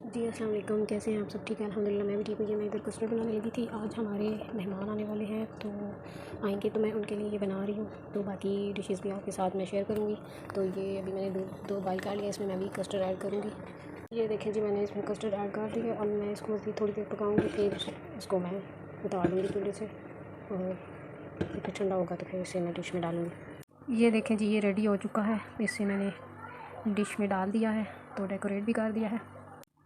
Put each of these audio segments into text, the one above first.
जी अस्सलाम वालेकुम, कैसे हैं आप सब? ठीक है अल्हम्दुलिल्लाह, मैं भी ठीक हूँ। ये मैं इधर कस्टर्ड बनाने लगी थी। आज हमारे मेहमान आने वाले हैं तो आएंगे, तो मैं उनके लिए ये बना रही हूँ। तो बाकी डिशेस भी आपके साथ मैं शेयर करूँगी। तो ये अभी मैंने दो बाइल काट लिया, इसमें मैं भी कस्टर्ड ऐड करूँगी। ये देखें जी, मैंने इसमें कस्टर्ड ऐड कर दिया और मैं इसको मज़ीद थोड़ी देर पकाऊँगी। फिर इसको मैं उतार दूँगी चूल्हे से और फिर ठंडा होगा तो फिर इसे मैं डिश में डालूँगी। ये देखें जी, ये रेडी हो चुका है। इसे मैंने डिश में डाल दिया है, तो डेकोरेट भी कर दिया है।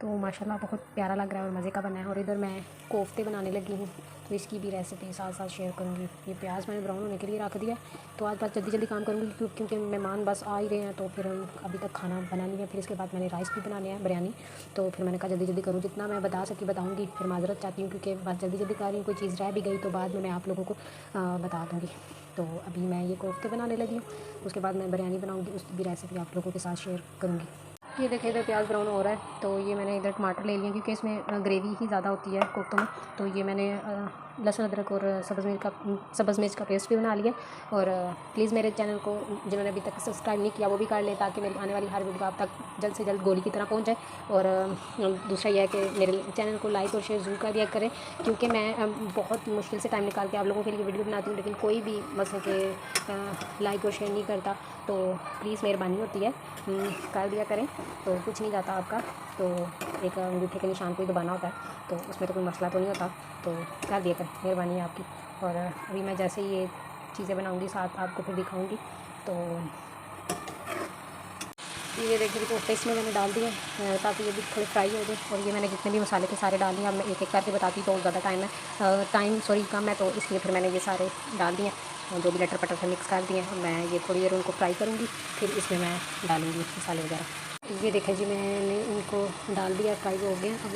तो माशाल्लाह बहुत प्यारा लग रहा है और मज़े का बना है। और इधर मैं कोफ्ते बनाने लगी हूँ, तो इसकी भी रेसिपी साथ साथ शेयर करूँगी। ये प्याज मैंने ब्राउन होने के लिए रख दिया। तो आज बस जल्दी जल्दी काम करूँगी क्योंकि मेहमान बस आ ही रहे हैं। तो फिर अभी तक खाना बना लिया, फिर इसके बाद मैंने राइस भी बना लिया है, बिरयानी। तो फिर मैंने कहा जल्दी जल्दी करूँ, जितना मैं बता सकी बताऊँगी। फिर माज़रत चाहती हूँ क्योंकि बस जल्दी जल्दी कर रही हूँ, कोई चीज़ रह भी गई तो बाद में मैं आप लोगों को बता दूँगी। तो अभी मैं ये कोफ्ते बनाने लगी हूँ, उसके बाद मैं बिरयानी बनाऊँगी, उसकी भी रेसिपी आप लोगों के साथ शेयर करूँगी। ये देखिए, इधर प्याज ब्राउन हो रहा है। तो ये मैंने इधर टमाटर ले लिए क्योंकि इसमें ग्रेवी ही ज़्यादा होती है कोफ्तों में। तो ये मैंने लहसुन अदरक और सब्ज़ मिर्च का पेस्ट भी बना लिया। और प्लीज़ मेरे चैनल को जिन्होंने अभी तक सब्सक्राइब नहीं किया वो भी कर लें, ताकि मेरी आने वाली हर वीडियो आप तक जल्द से जल्द गोली की तरह पहुँच जाए। और दूसरा यह है कि मेरे चैनल को लाइक और शेयर ज़रूर कर दिया करें, क्योंकि मैं बहुत मुश्किल से टाइम निकाल के आप लोगों के लिए वीडियो बनाती हूँ, लेकिन कोई भी मतलब कि लाइक और शेयर नहीं करता। तो प्लीज़ मेहरबानी होती है, कर दिया करें, तो कुछ नहीं जाता आपका। तो एक अंगूठे के निशान को ही दबाना होता है, तो उसमें तो कोई मसला तो नहीं होता। तो कर दिया करें, मेहरबानी है आपकी। और अभी मैं जैसे ये चीज़ें बनाऊंगी साथ आपको फिर दिखाऊंगी। तो ये देखिए कोफ्ते इसमें मैंने डाल दिए ताकि ये भी थोड़े फ्राई हो जाए। और ये मैंने जितने भी मसाले थे सारे डाल दिए। अब मैं एक एक करके बताती तो ज़्यादा टाइम कम है, तो इसलिए फिर मैंने ये सारे डाल दिए और जो भी लटर पटर से मिक्स कर दिए। और मैं ये थोड़ी देर उनको फ्राई करूँगी, फिर इसमें मैं डालूँगी मसाले वगैरह। ये देखें जी, मैंने इनको डाल दिया, फ्राई हो गए। अब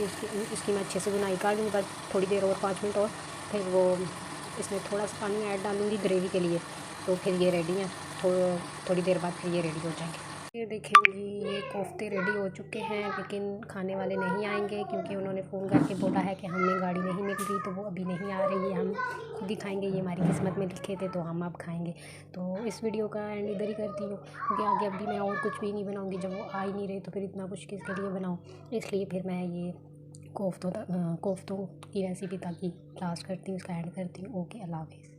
इसकी मैं अच्छे से बुनाई कर लूँगी, बस थोड़ी देर और 5 मिनट और। फिर वो इसमें थोड़ा सा पानी ऐड डालूँगी ग्रेवी के लिए, तो फिर ये रेडी हैं। थोड़ी देर बाद फिर ये रेडी हो जाएंगे। ये देखें जी, ये कोफ्ते रेडी हो चुके हैं, लेकिन खाने वाले नहीं आएंगे क्योंकि उन्होंने फ़ोन करके बोला है कि हमें गाड़ी नहीं मिल रही, तो वो अभी नहीं आ रही है। हम खुद ही खाएंगे, ये हमारी किस्मत में लिखे थे, तो हम अब खाएंगे। तो इस वीडियो का एंड इधर ही करती हूँ, क्योंकि आगे अभी मैं और कुछ भी नहीं बनाऊँगी। जब वो आ ही नहीं रहे तो फिर इतना कुछ किसके लिए बनाऊँ, इसलिए फिर मैं ये कोफ्तों की रेसिपी ताकि लास्ट करती हूँ, उसका एंड करती हूँ। ओके, अल्लाह हाफ़िज़।